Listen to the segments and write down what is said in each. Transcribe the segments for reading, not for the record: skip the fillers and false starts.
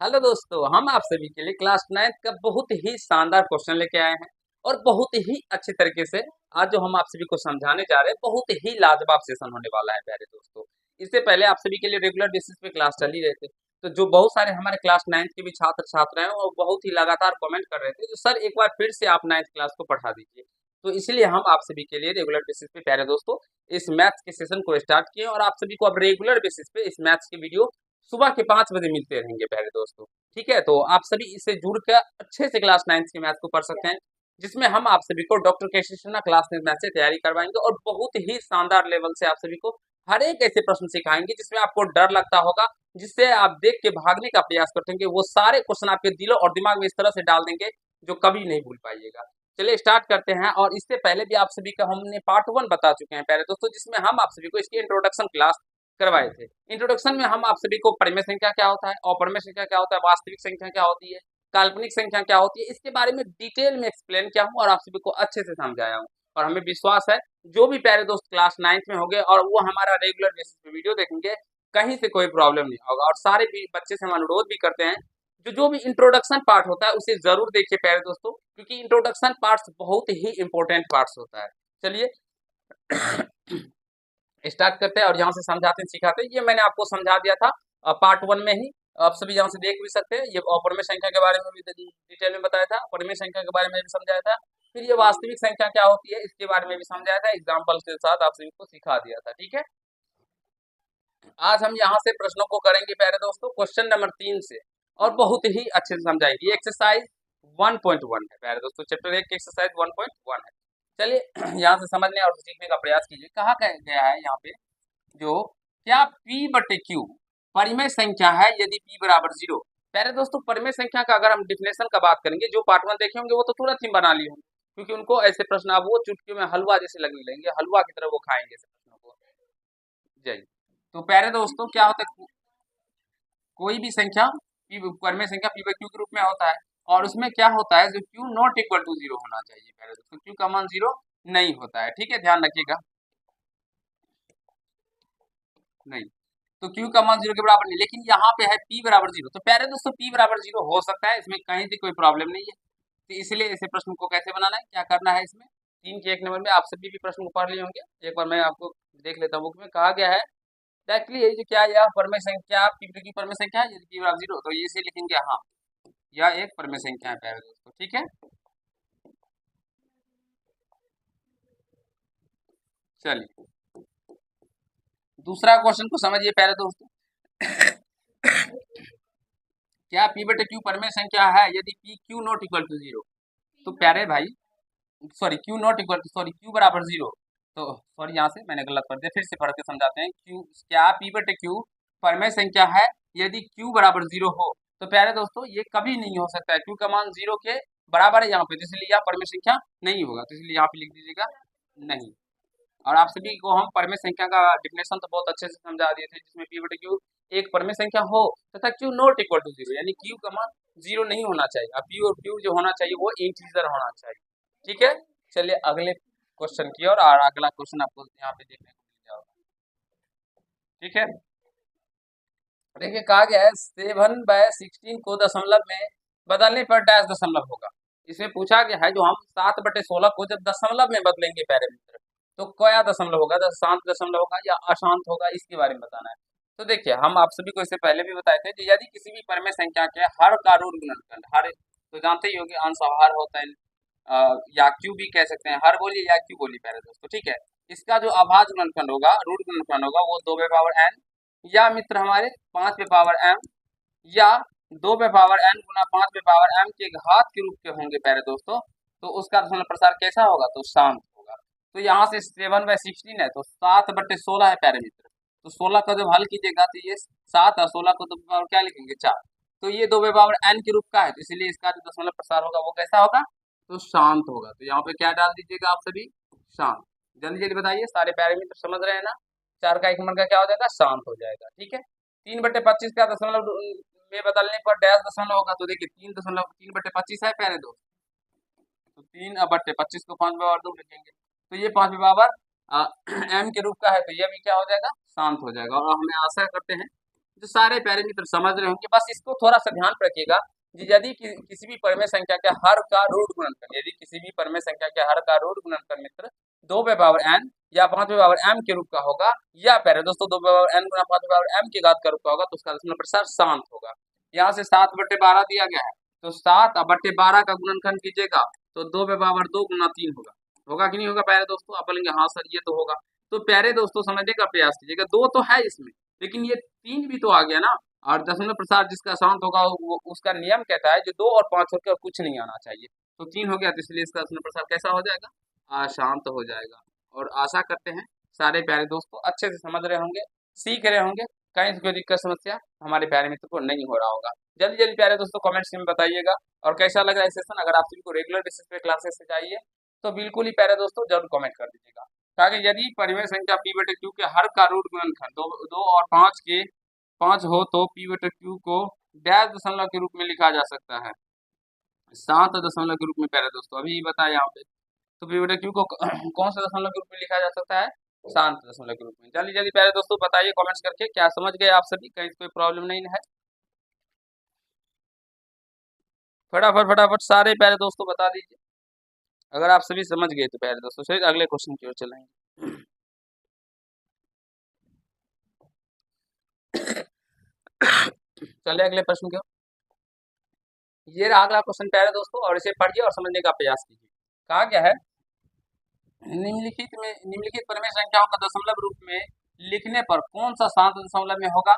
Hello दोस्तों, हम आप सभी के लिए क्लास 9th का बहुत ही शानदार क्वेश्चन लेके आए हैं और बहुत ही अच्छे तरीके से आज जो हम आप सभी को समझाने जा रहे हैं बहुत ही लाजवाब सेशन होने वाला है प्यारे दोस्तों। इससे पहले आप सभी के लिए रेगुलर बेसिस पे क्लास चल ही रहे थे, तो जो बहुत सारे हमारे क्लास 9th के भी छात्र छात्र हैं वो बहुत ही लगातार कमेंट कर रहे थे, तो सर एक बार फिर से आप 9th क्लास को पढ़ा दीजिए। तो इसलिए हम आप सभी के लिए रेगुलर बेसिस पे प्यारे दोस्तों इस मैथ्स के सेशन को स्टार्ट किए और आप सभी को अब रेगुलर बेसिस पे इस मैथ्स के वीडियो सुबह के 5 बजे मिलते रहेंगे प्यारे दोस्तों। ठीक है, तो आप सभी इससे जुड़ कर अच्छे से क्लास 9th के मैथ को पढ़ सकते हैं, जिसमें हम आप सभी को डॉक्टर के कृष्णा क्लास 9th मैथ से तैयारी करवाएंगे और बहुत ही शानदार लेवल से आप सभी को हर एक ऐसे प्रश्न सिखाएंगे जिसमें आपको डर लगता होगा, जिससे आप देख के भागने का प्रयास करते हैं, वो सारे क्वेश्चन आपके दिलो और दिमाग में इस तरह से डाल देंगे जो कभी नहीं भूल पाइएगा। चलिए स्टार्ट करते हैं। और इससे पहले भी आप सभी का हमने पार्ट 1 बता चुके हैं प्यारे दोस्तों, जिसमें हम आप सभी को इसकी इंट्रोडक्शन क्लास करवाए थे। इंट्रोडक्शन में हम आप सभी को परिमेय संख्या क्या होता है, अपरिमेय संख्या क्या होता है, वास्तविक संख्या क्या होती है, काल्पनिक संख्या क्या होती है, इसके बारे में डिटेल में एक्सप्लेन किया हूँ और आप सभी को अच्छे से समझाया हूँ। और हमें विश्वास है जो भी प्यारे दोस्त क्लास 9th में होंगे और वो हमारा रेगुलर बेसिस पे वीडियो देखेंगे, कहीं से कोई प्रॉब्लम नहीं होगा। और सारे भी बच्चे से हम अनुरोध भी करते हैं जो जो भी इंट्रोडक्शन पार्ट होता है उसे जरूर देखिए प्यारे दोस्तों, क्योंकि इंट्रोडक्शन पार्ट बहुत ही इंपॉर्टेंट पार्ट होता है। चलिए स्टार्ट करते हैं और यहाँ से समझाते हैं सिखाते हैं। ये मैंने आपको समझा दिया था पार्ट 1 में ही, आप सभी यहाँ से देख भी सकते हैं। ये अपरिमेय संख्या के बारे में भी डिटेल में बताया था, परिमेय संख्या के बारे में भी समझाया था, फिर ये वास्तविक संख्या क्या होती है इसके बारे में भी समझाया था, एग्जाम्पल के साथ आप सभी को सिखा दिया था। ठीक है, आज हम यहाँ से प्रश्नों को करेंगे प्यारे दोस्तों क्वेश्चन नंबर 3 से, और बहुत ही अच्छे से समझाएंगे। एक्सरसाइज 1.1 है प्यारे दोस्तों, चैप्टर 1 की एक्सरसाइज 1.1 है। चलिए यहाँ से समझने और सीखने का प्रयास कीजिए। कहा गया है यहाँ पे जो क्या P बटे Q परिमेय संख्या है यदि P बराबर 0। प्यारे दोस्तों परिमेय संख्या का अगर हम डिफिनेशन का बात करेंगे, जो पार्ट 1 देखे होंगे वो तो तुरंत ही बना लिए होंगे, क्योंकि उनको ऐसे प्रश्न अब वो चुटकियों में हलवा जैसे लगने लगेंगे, हलवा की तरह वो खाएंगे ऐसे प्रश्नों को। जय। तो प्यारे दोस्तों क्या होता है, कोई भी संख्या परिमेय संख्या P बाई Q के रूप में होता है, और उसमें क्या होता है जो Q नॉट इक्वल टू 0 होना चाहिए प्यारे दोस्तों, Q का मान 0 नहीं होता है। ठीक है, ध्यान रखिएगा, नहीं तो Q का मान 0 के बराबर नहीं, लेकिन यहाँ पे है P बराबर 0। तो प्यारे दोस्तों P बराबर 0 हो सकता है, इसमें कहीं से कोई प्रॉब्लम नहीं है। तो इसलिए ऐसे प्रश्न को कैसे बनाना है, क्या करना है, इसमें 3 के 1 नंबर में आप सभी भी प्रश्न को पढ़ लिए होंगे। एक बार मैं आपको देख लेता हूँ, बुक में कहा गया है डायरेक्टली यही जो क्या यह परमेय संख्या P की परमेय संख्या है यदि P बराबर 0, तो ये इसे लिखेंगे हाँ यह एक परमेय संख्या है प्यारे दोस्तों। ठीक है, चलिए दूसरा क्वेश्चन को समझिए प्यारे दोस्तों। क्या P बटे Q परमेय संख्या है यदि P Q not equal to 0। तो प्यारे भाई sorry Q not equal to sorry Q बराबर 0, तो सॉरी यहाँ से मैंने गलत पढ़ दिया, फिर से पढ़ के समझाते हैं। Q क्या P बटे Q परमेय संख्या है यदि Q बराबर 0 हो। तो प्यारे दोस्तों ये कभी नहीं हो सकता है, Q का मान 0 के बराबर है यहाँ पे, तो इसलिए यह परमेय संख्या नहीं होगा, तो इसलिए यहाँ पे लिख दीजिएगा नहीं। और आप सभी को हम परमेय संख्या का डिफिनेशन तो बहुत अच्छे से समझा दिए थे, जिसमें P बटे Q एक परमेय संख्या हो तथा Q नॉट इक्वल टू 0, यानी Q का मान 0 नहीं होना चाहिए, अब P और Q जो होना चाहिए वो इंटीजर होना चाहिए। ठीक है, चलिए अगले क्वेश्चन की और अगला क्वेश्चन आपको यहाँ पे देखने को मिल जाएगा। ठीक है, देखिए कहा गया है 7/16 को दशमलव में बदलने पर डैश दशमलव होगा। इसमें पूछा गया है जो हम 7/16 को जब दशमलव में बदलेंगे प्यारे मित्र, तो क्या दशमलव होगा, शांत दशमलव होगा या अशांत होगा, इसके बारे में बताना है। तो देखिए हम आप सभी को इससे पहले भी बताए थे कि यदि किसी भी परमेय संख्या के हर का ऋण गुणनखंड, हर तो जानते ही होंगे अंश हर होता है, या क्यू भी कह सकते हैं, हर बोलिए या क्यू बोलिए प्यारे दोस्तों। ठीक है, इसका जो अभाज्य गुणनखंड होगा, रूट गुणनखंड होगा, वो 2 या मित्र हमारे 5 या 2 गुना 5 के घात के रूप के होंगे प्यारे दोस्तों। तो उसका दशमलव प्रसार कैसा होगा, तो शांत होगा। तो यहाँ से 7/16 है तो 7/16 है प्यारे मित्र, तो 16 का जब हल कीजिएगा तो ये 7 और 16 को 2 क्या लिखेंगे 4, तो ये 2 के रूप का है, तो इसलिए इसका जो दशमलव प्रसार होगा वो कैसा होगा, तो शांत होगा। तो यहाँ पे क्या डाल दीजिएगा आप सभी, शांत। जल्दी जल्दी बताइए, सारे प्यारे मित्र समझ रहे हैं ना। 4 का 1 नंबर का क्या हो जाएगा, शांत हो जाएगा। ठीक है, 3/25 का दशमलव में बदलने पर डैश दशमलव होगा, तो देखिए 3/25 है प्यारे दोस्त, तो 3/25 को 5/2 लिखेंगे, तो ये 5 एम के रूप का है, तो ये भी क्या हो जाएगा, शांत हो जाएगा। और हमें आशा करते हैं जो सारे पैरामीटर समझ रहे होंगे, बस इसको थोड़ा सा ध्यान रखिएगा। यदि किसी भी परिमेय संख्या के हर का रूट गुणनफल, यदि किसी भी परिमेय संख्या के हर का रूट गुणनफल मित्र 2 n या 5m के रूप का होगा, या प्यारे दोस्तों 2n गुना 5m की घात का रूप का होगा, तो उसका दशमलव प्रसार शांत होगा। यहाँ से 7/12 दिया गया है, तो 7/12 का गुणनखंड कीजिएगा तो 2/2 गुना 3 होगा। होगा कि नहीं होगा प्यारे दोस्तों? आप बोलेंगे हाँ सर ये तो होगा। तो प्यारे दोस्तों समझने का प्रयास कीजिएगा, 2 तो है इसमें, लेकिन ये 3 भी तो आ गया ना। और दशमलव प्रसार जिसका शांत होगा वो उसका नियम कहता है जो 2 और 5 होकर कुछ नहीं आना चाहिए। तो 3 हो गया, तो इसलिए इसका दशमलव प्रसार कैसा हो जाएगा? अशांत हो जाएगा। और आशा करते हैं सारे प्यारे दोस्तों अच्छे से समझ रहे होंगे, सीख रहे होंगे, कहीं कोई दिक्कत समस्या हमारे प्यारे मित्र को नहीं हो रहा होगा। जल्दी जल्दी प्यारे दोस्तों कमेंट्स में बताइएगा, और कैसा लग रहा है सेशन। अगर आप सभी को रेगुलर बेसिस पे क्लासेस से चाहिए तो बिल्कुल ही प्यारे दोस्तों जरूर कमेंट कर दीजिएगा, ताकि यदि परिमेय संख्या p/q के हर का रूट गुणनखंड 2 और 5 हो तो p/q को डैश दशमलव के रूप में लिखा जा सकता है, 7 दशमलव के रूप में प्यारे दोस्तों। अभी बताया यहाँ पे, तो p/q को कौन सा दशमलव के रूप में लिखा जा सकता है? 7 दशमलव के रूप में। जल्दी जल्दी प्यारे दोस्तों बताइए कमेंट्स करके, क्या समझ गए आप सभी? कहीं कोई प्रॉब्लम नहीं है? फटाफट फटाफट सारे प्यारे दोस्तों बता दीजिए, अगर आप सभी समझ गए तो प्यारे दोस्तों फिर अगले क्वेश्चन की ओर चलेंगे। चलिए अगले प्रश्न की ओर। ये रहा अगला क्वेश्चन प्यारे दोस्तों, और इसे पढ़िए और समझने का प्रयास कीजिए। कहा क्या है, निम्नलिखित परिमेय संख्याओं का दशमलव रूप में लिखने पर कौन सा शांत दशमलव में होगा,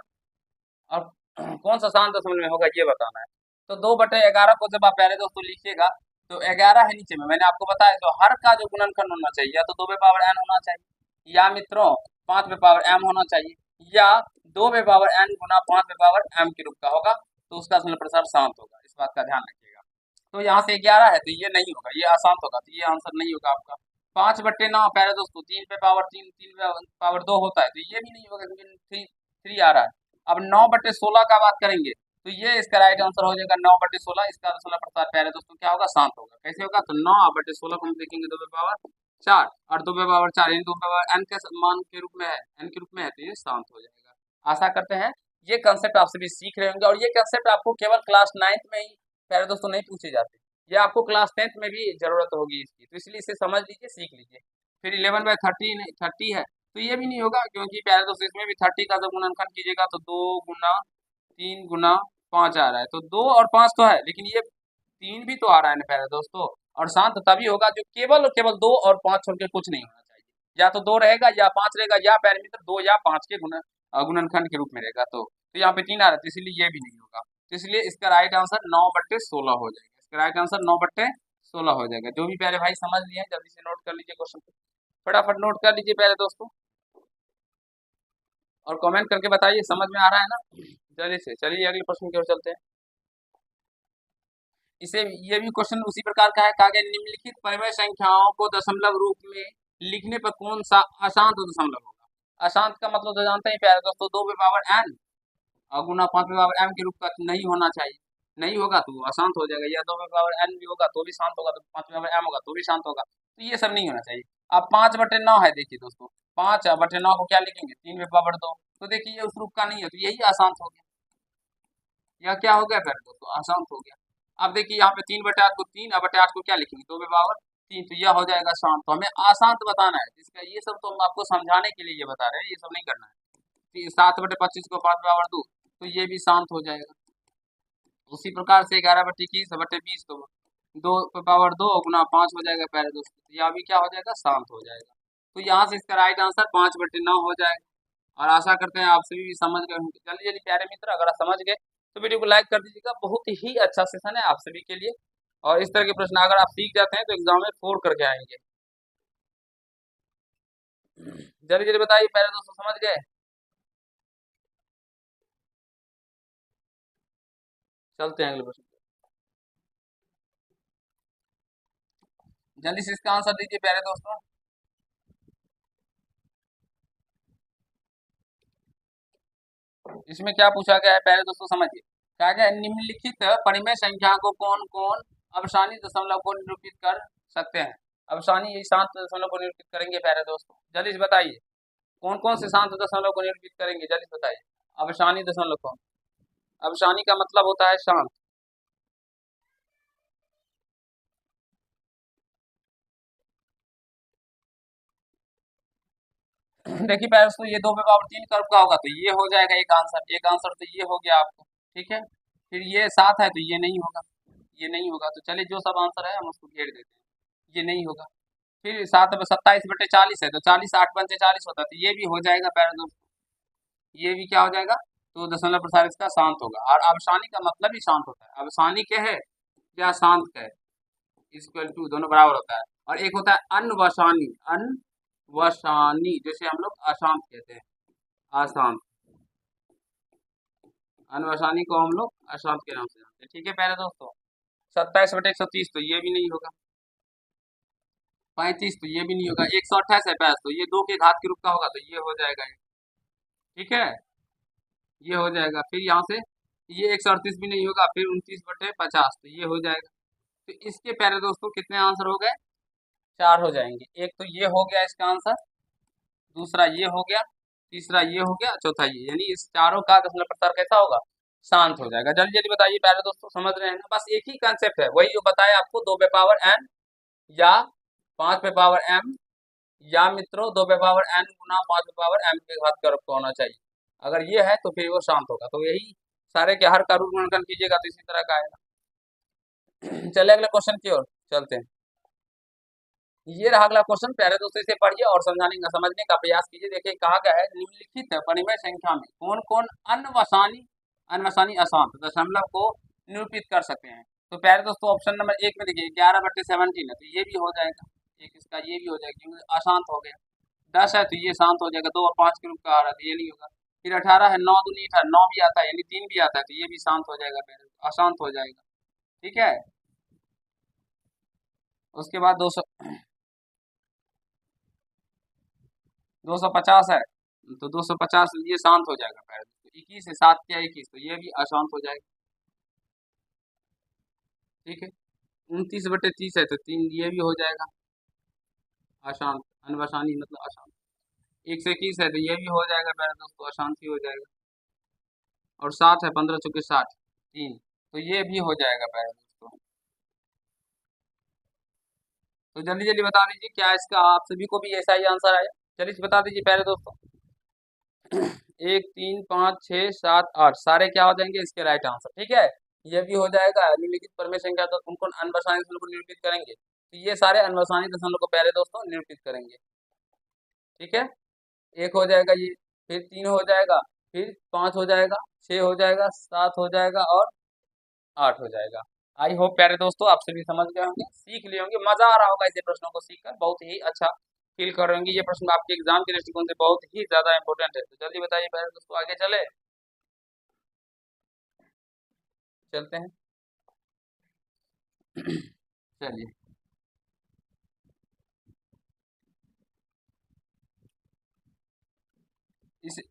और कौन सा शांत दशमलव में होगा ये बताना है। तो 2/11 को जब आप प्यारे दोस्तों लिखिएगा तो 11 है नीचे में, मैंने आपको बताया तो हर का जो गुणनखंड होना चाहिए या तो 2/n होना चाहिए, या मित्रों 5/m होना चाहिए, या 2/n गुना 5/m के रूप का होगा, तो उसका दशमलव प्रसार शांत होगा। इस बात का ध्यान रखिएगा। तो यहाँ से 11 है तो ये नहीं होगा, ये अशांत होगा, तो ये आंसर नहीं होगा आपका। 5/9 प्यारे दोस्तों 3/3 होता है, तो ये भी नहीं होगा क्योंकि 3 आ रहा है। अब 9/16 का बात करेंगे तो ये इसका राइट आंसर हो जाएगा 9/16। इसका दशमलव प्रसार प्यारे दोस्तों क्या होगा? शांत होगा। कैसे होगा? तो 9/16 को हम देखेंगे 2/4, और 2/4 यानी 2/n के मान के रूप में है, n के रूप में है, तो ये शांत हो जाएगा। आशा करते हैं ये कंसेप्ट आप सभी सीख रहे होंगे, और ये कंसेप्ट आपको केवल क्लास 9th में ही प्यारे दोस्तों नहीं पूछे जाते, ये आपको क्लास 10th में भी जरूरत होगी इसकी, तो इसलिए इसे समझ लीजिए, सीख लीजिए। फिर 11/30 है, तो ये भी नहीं होगा क्योंकि प्यारे दोस्तों इसमें भी 30 का जब गुणनखंड कीजिएगा तो 2 गुना 3 गुना 5 आ रहा है, तो 2 और 5 तो है, लेकिन ये 3 भी तो आ रहा है ना प्यारे दोस्तों। और शांत तभी होगा जो केवल और केवल 2 और 5 छोड़ के कुछ नहीं होना चाहिए, या तो 2 रहेगा या 5 रहेगा, या पैरामीटर 2 या 5 के गुणनखंड के रूप में रहेगा। तो यहाँ पे 3 आ रहा है, तो इसलिए ये भी नहीं होगा। तो इसलिए इसका राइट आंसर 9/16 हो जाएगा। इसका राइट आंसर 9/16 हो जाएगा। जो भी प्यारे भाई समझ लिए हैं जल्दी से नोट कर लीजिए क्वेश्चन को, फटाफट नोट कर लीजिए प्यारे दोस्तों, और कमेंट करके बताइए समझ में आ रहा है ना। जल्दी से चलिए अगले प्रश्न की ओर चलते हैं। इसे ये भी क्वेश्चन उसी प्रकार का है, कहा गया निम्नलिखित परिमेय संख्याओं को दशमलव रूप में लिखने पर कौन सा अशांत दशमलव होगा। अशांत का मतलब तो जानते हैं प्यारे दोस्तों 2/n और गुना 5/m के रूप का नहीं होना चाहिए, नहीं होगा तो वो अशांत हो जाएगा, या 2/n भी होगा तो भी शांत होगा, तो 5/m होगा तो भी शांत होगा, तो ये सब नहीं होना चाहिए। अब 5/9 है, देखिए दोस्तों 5/9 को क्या लिखेंगे? 3/2। तो देखिए ये उस रूप का नहीं है, तो यही अशांत हो गया, या क्या हो गया प्यारे दोस्तों? अशांत हो गया। अब देखिए यहाँ पे 3/8 को 3/8 को क्या लिखेंगे? 2/3, तो यह हो जाएगा शांत। तो हमें अशांत बताना है, जिसका ये सब तो हम आपको समझाने के लिए ये बता रहे हैं, ये सब नहीं करना है। 7/25 को 5/2, तो ये भी शांत हो जाएगा। उसी प्रकार से 11/21/20 तो 2/2 गुना 5 हो जाएगा प्यारे दोस्तों, तो यह भी क्या हो जाएगा? शांत हो जाएगा। तो यहाँ से इसका राइट आंसर 5/9 हो जाएगा। और आशा करते हैं आप सभी भी समझ गए होंगे। जल्दी जल्दी प्यारे मित्र, अगर आप समझ गए तो वीडियो को लाइक कर दीजिएगा, बहुत ही अच्छा सेशन है आप सभी के लिए, और इस तरह के प्रश्न अगर आप सीख जाते हैं तो एग्जाम में 4 करके आएंगे। जल्दी जल्दी बताइए प्यारे दोस्तों, समझ गए? चलते हैं अगले प्रश्न। जल्दी से इसका आंसर दीजिए प्यारे दोस्तों। इसमें क्या पूछा गया है प्यारे दोस्तों, समझिए। क्या गया? निम्नलिखित परिमेय संख्या को कौन कौन अवसानी दशमलव को निरूपित कर सकते हैं। अवसानी यही शांत दशमलव को निरूपित करेंगे प्यारे दोस्तों, जल्दी से बताइए कौन कौन से शांत दशमलव को निरूपित करेंगे, जल्दी से बताइए। अवसानी दशमलव कोण। अवसानी का मतलब होता है शांत। देखिए पहले तो ये 2 पे पावर 3 कर्व का होगा तो ये हो जाएगा एक आंसर तो ये हो गया आपको। ठीक है, फिर ये 7 है तो ये नहीं होगा, ये नहीं होगा, तो चलिए जो सब आंसर है हम उसको घेर देते हैं, ये नहीं होगा। फिर 27/40 है तो 40 8 पंचे 40 होता है तो ये भी हो जाएगा प्यारे दोस्तों, ये भी क्या हो जाएगा, तो दशमलव प्रसार इसका शांत होगा। और अवसानी का मतलब ही शांत होता है, अवसानी क्या है, क्या शांत का है, इक्वल टू दोनों बराबर होता है। और एक होता है अनवसानी, अनवसानी जैसे हम लोग अशांत कहते हैं, अशांत, अनवसानी को हम लोग अशांत के नाम से जानते हैं। ठीक है प्यारे दोस्तों, 27/130 तो ये भी नहीं होगा, 35 तो ये भी नहीं होगा, 128 है पैस तो ये 2 के घात के रूप का होगा तो ये हो जाएगा ये। ठीक है, ये हो जाएगा। फिर यहाँ से ये 138 भी नहीं होगा, फिर 29/50 तो ये हो जाएगा। तो इसके प्यारे दोस्तों कितने आंसर हो गए, 4 हो जाएंगे। एक तो ये हो गया इसका आंसर, दूसरा ये हो गया, तीसरा ये हो गया, चौथा ये, यानी इस चारों का दशमलव प्रसार कैसा होगा, शांत हो जाएगा। जल्दी जल्दी बताइए प्यारे दोस्तों, समझ रहे हैं ना, बस एक ही कंसेप्ट है, वही जो बताया आपको, 2 पे पावर n या 5 पे पावर m, या मित्रों 2 पे पावर n गुना 5 पे पावर m के घात का रूप होना चाहिए। अगर ये है तो फिर वो शांत होगा, तो यही सारे के हर का रूप गुणनखंड कीजिएगा तो इसी तरह का आएगा। चले अगले क्वेश्चन की ओर चलते हैं। ये रहा अगला क्वेश्चन, प्यारे दोस्तों इसे पढ़िए और समझाने का समझने का प्रयास कीजिए। देखिए कहा गया है, निम्नलिखित परिमेय संख्या में कौन कौन अनवसानी अनवसानी अशांत दशमलव को निरूपित कर सकते हैं। तो प्यारे दोस्तों ऑप्शन नंबर 1 में देखिए 11/17 है तो ये भी हो जाएगा, एक इसका ये भी हो जाएगा क्योंकि अशांत हो गया। 10 है तो ये शांत हो जाएगा, 2 और 5 के रूप का आ रहा है तो ये नहीं होगा। फिर 18 है, 9 दूनी 18, 9 भी आता है यानी 3 भी आता है तो ये भी शांत हो जाएगा, अशांत हो जाएगा। ठीक है, उसके बाद 250 है तो 250 ये शांत हो जाएगा पहले। तो 21 है, 7 क्या 21 तो ये भी अशांत हो जाएगा। ठीक है, 29/30 है तो 3 ये भी हो जाएगा अशांत, अनवसानी मतलब अशांत। 121 है तो ये भी हो जाएगा पहले दोस्तों, अशांति हो जाएगा। और 7 है, 15 चौके 60, 3 तो ये भी हो जाएगा पहले दोस्तों। तो जल्दी जल्दी बता दीजिए क्या इसका आप सभी को भी ऐसा ही आंसर आया, चलिए बता दीजिए पहले दोस्तों। 1 3 5 6 7 8 सारे क्या हो जाएंगे इसके राइट आंसर। ठीक है, ये भी हो जाएगा। निम्नलिखित परिमेय संख्या तो कौन कौन अनवसानी दशमलव को निरूपित करेंगे, तो ये सारे अनवसानी दशमलव को प्यारे दोस्तों निरूपित करेंगे। ठीक है, एक हो जाएगा ये, फिर 3 हो जाएगा, फिर 5 हो जाएगा, 6 हो जाएगा, 7 हो जाएगा और 8 हो जाएगा। आई होप प्यारे दोस्तों आप सभी समझ गए होंगे, सीख लिए होंगे, मजा आ रहा होगा ऐसे प्रश्नों को सीखकर, बहुत ही अच्छा फील कर रहे होंगे। ये प्रश्न आपके एग्जाम के दृष्टिकोण से बहुत ही ज्यादा इंपॉर्टेंट है। तो जल्दी बताइए प्यारे दोस्तों, आगे चले चलते हैं। चलिए इसे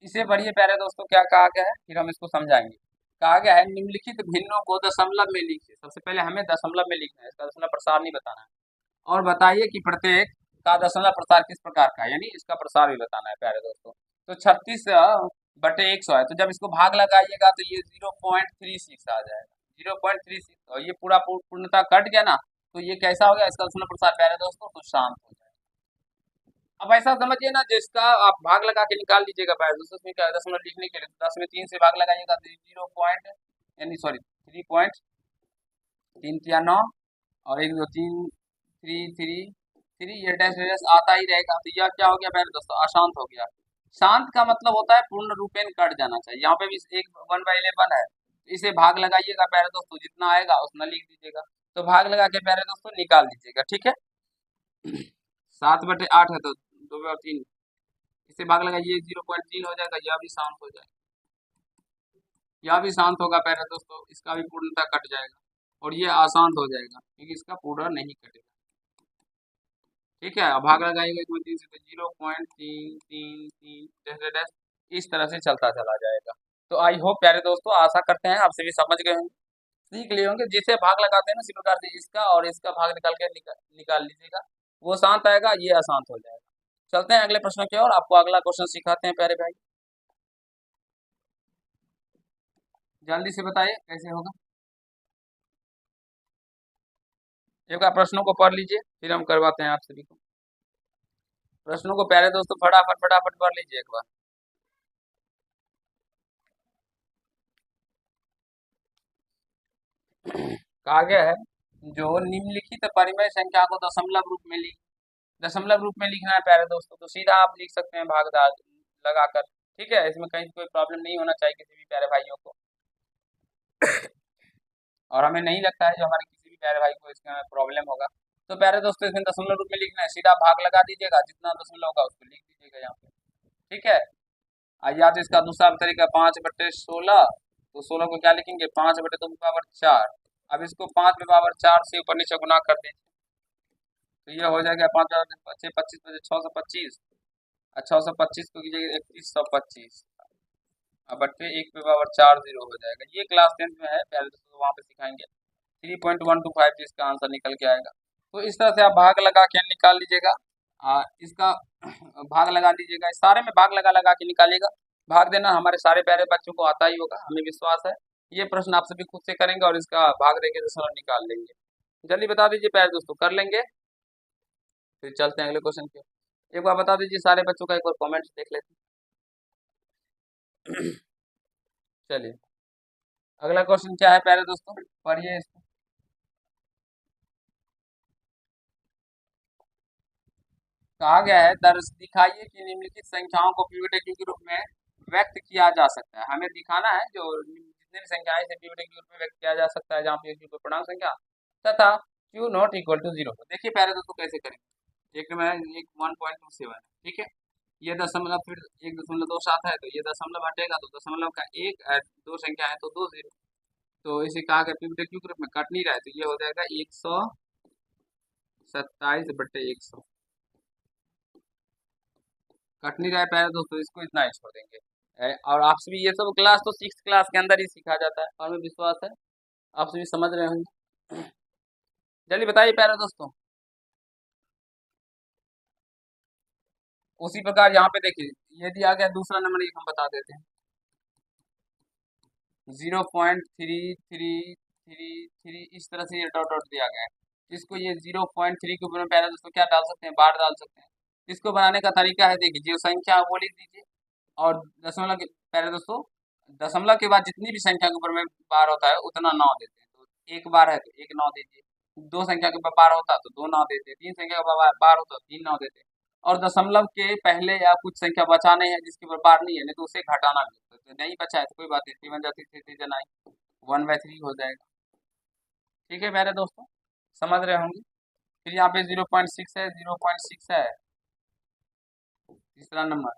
इसे पढ़िए प्यारे दोस्तों, क्या कहा गया है फिर हम इसको समझाएंगे। कहा गया है निम्नलिखित भिन्नों को दशमलव में लिखिए। सबसे पहले हमें दशमलव में लिखना है, इसका दशमलव प्रसार नहीं बताना है। और बताइए कि प्रत्येक का दशमलव प्रसार किस प्रकार का है, यानी इसका प्रसार भी बताना है प्यारे दोस्तों। तो 36/100 है तो जब इसको भाग लगाइएगा तो ये 0.36 आ जाएगा, 0.36, और ये पूरा पूर्णता कट गया ना तो ये कैसा हो गया, इसका दशमलव प्रसार प्यारे दोस्तों तो शांत हो जाएगा। अब ऐसा समझिए ना, जिसका आप भाग लगा के निकाल लीजिएगा पहले दोस्तों, उसमें क्या है, दशमलव लिखने के लिए 10 में 3 से भाग लगाइएगा तो 0 पॉइंट यानी सॉरी 3.3 9 और 1 2 3 3 3 3 ये डैश डैश आता ही रहेगा तो यह क्या हो गया पहले दोस्तों, अशांत हो गया। शांत का मतलब होता है पूर्ण रूपेण कट जाना चाहिए, यहाँ पे भी एक 1/11 है तो इसे भाग लगाइएगा प्यारे दोस्तों, जितना आएगा उतना लिख दीजिएगा। तो भाग लगा के प्यारे दोस्तों निकाल दीजिएगा। ठीक है, 7/8 है तो 2/3, इसे भाग लगाइए 0.3 हो जाएगा, यह भी शांत हो जाएगा, यह भी शांत होगा प्यारे दोस्तों, इसका भी पूर्णता कट जाएगा और ये अशांत हो जाएगा क्योंकि इसका पूरा नहीं कटेगा। ठीक है, अब भाग लगाइएगा 1/3 से तो 0.333 डैश डैश इस तरह से चलता चला जाएगा। तो आई होप प्यारे दोस्तों, आशा करते हैं आप सभी समझ गए होंगे, सीख लिए होंगे। जिसे भाग लगाते हैं ना इसी प्रकार से इसका और इसका भाग निकाल के निकाल लीजिएगा, वो शांत आएगा, ये अशांत हो जाएगा। चलते हैं अगले प्रश्न की ओर, आपको अगला क्वेश्चन सिखाते हैं प्यारे भाई। जल्दी से बताइए कैसे होगा। एक बार प्रश्नों को पढ़ लीजिए फिर हम करवाते हैं आप सभी को। प्रश्नों को प्यारे दोस्तों फटाफट फटाफट पढ़ लीजिए एक बार। कहा गया है जो निम्नलिखित परिमेय संख्या को दशमलव रूप में लिख, दशमलव रूप में लिखना है प्यारे दोस्तों, तो सीधा आप लिख सकते हैं भागदार लगाकर। ठीक है, इसमें कहीं कोई प्रॉब्लम नहीं होना चाहिए किसी भी प्यारे भाइयों को, और हमें नहीं लगता है जो हमारे किसी भी प्यारे भाई को इसमें प्रॉब्लम होगा। तो प्यारे दोस्तों इसमें दशमलव रूप में लिखना है, सीधा भाग लगा दीजिएगा, जितना दशमलव होगा उसको लिख दीजिएगा यहाँ पे। ठीक है, आइए तो इसका दूसरा तरीका 5/16, तो 16 को क्या लिखेंगे 5/2 अब इसको 5/4 से ऊपर नीचे गुना कर दीजिए, तो ये हो जाएगा 5/6 25 625, और 625 को कीजिएगा 3125, अब बट्टे 1/4 हो जाएगा। ये क्लास 10th में है पहले तो वहाँ पे सिखाएंगे। 3.125 इसका आंसर निकल के आएगा। तो इस तरह से आप भाग लगा के निकाल लीजिएगा, इसका भाग लगा दीजिएगा, इस सारे में भाग लगा लगा के निकालिएगा। भाग देना हमारे सारे प्यारे बच्चों को आता ही होगा, हमें विश्वास है। ये प्रश्न आप सभी खुद से करेंगे और इसका भाग देके दशमलव निकाल लेंगे। जल्दी बता दीजिए प्यारे दोस्तों, कर लेंगे? फिर चलते हैं अगले क्वेश्चन पे। एक बार बता दीजिए सारे बच्चों का, एक बार कॉमेंट्स देख लेते हैं। चलिए अगला क्वेश्चन क्या है प्यारे दोस्तों, पढ़िए इसको। कहा गया है दर्ज दिखाइए कि निम्नलिखित संख्याओं को पिवट के रूप में व्यक्त किया जा सकता है। हमें दिखाना है जो जितने भी संख्याएं से पिवट के रूप में व्यक्त किया जा सकता है, जहाँ पे कोई पूर्णांक संख्या तथा क्यू नॉट इक्वल टू 0। देखिए प्यारे दोस्तों कैसे करेंगे। एक में एक 1.27 है, ठीक है, ये दशमलव फिर 1.27 है, तो ये दशमलव हटेगा तो दशमलव का एक दो संख्या है तो 2 0, तो इसे कहा गया पिवट क्यू के रूप में कट नहीं रहा है, तो ये हो जाएगा 127/100। कट नहीं रहा है प्यारे दोस्तों, इसको इतना ही छोड़ देंगे। और आपसे भी ये सब क्लास तो 6th क्लास के अंदर ही सिखा जाता है, और हमें विश्वास है आप सभी समझ रहे होंगे। जल्दी बताइए प्यारे दोस्तों। उसी प्रकार यहाँ पे देखिए, ये दिया गया दूसरा नंबर, एक हम बता देते हैं 0.3333, इस तरह से ये डॉट डॉट दिया गया है। इसको ये 0.3 के ऊपर में प्यारे दोस्तों क्या डाल सकते हैं, बार डाल सकते हैं। इसको बनाने का तरीका है, देखिए जो संख्या वो लिख दीजिए, और दशमलव के पहले दोस्तों दशमलव के बाद जितनी भी संख्या के ऊपर में बार होता है उतना 9 देते हैं, तो एक बार है तो एक 9 दीजिए। दो संख्या के ऊपर बार होता है तो 2 9 देते हैं, तीन संख्या के ऊपर बार होता है तो 3 9 देते हैं, और दशमलव के पहले या कुछ संख्या बचाने हैं जिसके ऊपर बार नहीं है, नहीं तो उसे घटाना भी होता है, तो नहीं बचा है तो कोई बात नहीं, 3 जाती 3 1/3 हो जाएगा। ठीक है मेरे दोस्तों, समझ रहे होंगे। फिर यहाँ पे 0.6 है, 0.6 है तीसरा नंबर,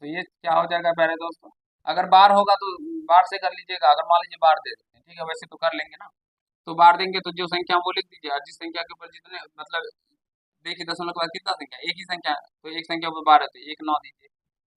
तो ये क्या हो जाएगा प्यारे दोस्तों, अगर बार होगा तो बार से कर लीजिएगा, अगर मान लीजिए बार दे देते हैं, ठीक है वैसे तो कर लेंगे ना, तो बार देंगे तो जो संख्या वो लिख दीजिए, और जिस संख्या के ऊपर जितने मतलब देखिए दशमलव के बाद कितना संख्या, एक ही संख्या है, तो एक संख्या ऊपर बार है तो एक 9 दीजिए।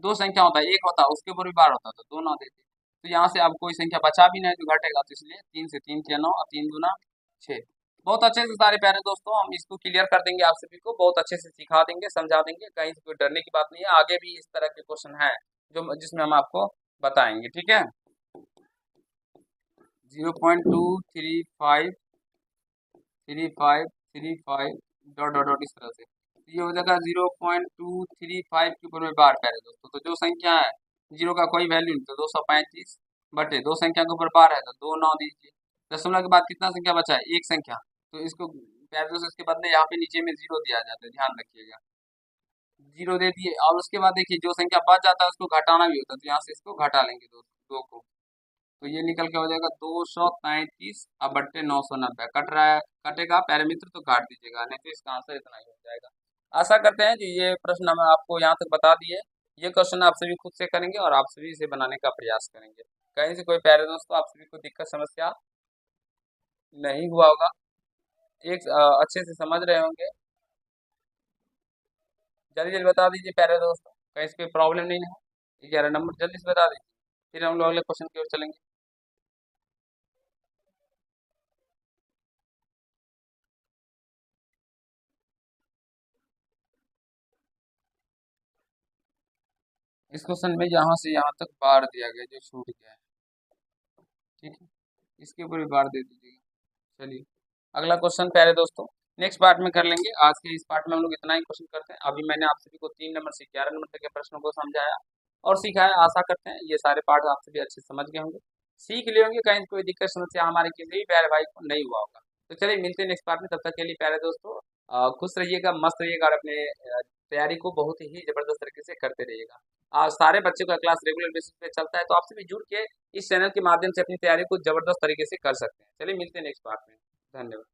दो संख्या होता है, एक होता है उसके ऊपर भी बार होता है तो 2 9 देते। तो यहाँ से अब कोई संख्या बचा भी नहीं तो घटेगा, तो इसलिए 3 से 3 6 9 और 3 दूना 6। बहुत अच्छे से सारे प्यारे दोस्तों हम इसको क्लियर कर देंगे, आप सभी को बहुत अच्छे से सिखा देंगे, समझा देंगे, कहीं से कोई डरने की बात नहीं है। आगे भी इस तरह के क्वेश्चन हैं जो जिसमें हम आपको बताएंगे, ठीक है। 0.235 डॉट डॉट डॉट इस तरह से, तो ये हो जाएगा 0.235 के ऊपर में बार प्यारे दोस्तों, तो जो संख्या है जीरो का कोई वैल्यू नहीं तो 235 बटे दो संख्या के ऊपर बार है तो 2 9 दीजिए। दशमलव के बाद कितना संख्या बचा है, एक संख्या, तो इसको प्यारे दोस्तों इसके बदले यहाँ पे नीचे में जीरो दिया जाता है, ध्यान रखिएगा, जीरो दे दिए। और उसके बाद देखिए जो संख्या बच जाता है उसको घटाना भी होता है, तो यहाँ से इसको घटा लेंगे दो को, तो ये निकल के हो जाएगा 233 अब बट्टे 990, कट रहा है कटेगा प्यारे मित्र तो काट दीजिएगा, नहीं तो इसका आंसर इतना ही हो जाएगा। आशा करते हैं कि ये प्रश्न हम आपको यहाँ तक बता दिए, ये क्वेश्चन आप सभी खुद से करेंगे और आप सभी इसे बनाने का प्रयास करेंगे। कहीं से कोई प्यारे दोस्तों आप सभी को दिक्कत समस्या नहीं हुआ होगा, एक अच्छे से समझ रहे होंगे। जल्दी जल्दी बता दीजिए प्यारे दोस्तों, कहीं से कोई प्रॉब्लम नहीं है। 11 नंबर जल्दी से बता दीजिए, फिर हम लोग अगले क्वेश्चन की ओर चलेंगे। इस क्वेश्चन में यहाँ से यहाँ तक बार दिया गया जो छूट गया है, ठीक है, इसके ऊपर भी बार दे दीजिएगा। चलिए अगला क्वेश्चन प्यारे दोस्तों नेक्स्ट पार्ट में कर लेंगे। आज के इस पार्ट में हम लोग इतना ही क्वेश्चन करते हैं। अभी मैंने आप सभी को 3 नंबर से 11 नंबर तक के प्रश्नों को समझाया और सिखाया। आशा करते हैं ये सारे पार्ट आप सभी अच्छे समझ गए होंगे, सीख लिए होंगे, कहीं कोई दिक्कत समस्या हमारे किसी भी प्यारे भाई को नहीं हुआ होगा। तो चलिए मिलते हैं नेक्स्ट पार्ट में, तब तक के लिए प्यारे दोस्तों खुश रहिएगा, मस्त रहिएगा और अपने तैयारी को बहुत ही जबरदस्त तरीके से करते रहिएगा। सारे बच्चों का क्लास रेगुलर बेसिस पे चलता है, तो आपसे भी जुड़ के इस चैनल के माध्यम से अपनी तैयारी को जबरदस्त तरीके से कर सकते हैं। चलिए मिलते हैं नेक्स्ट पार्ट में, धन्यवाद।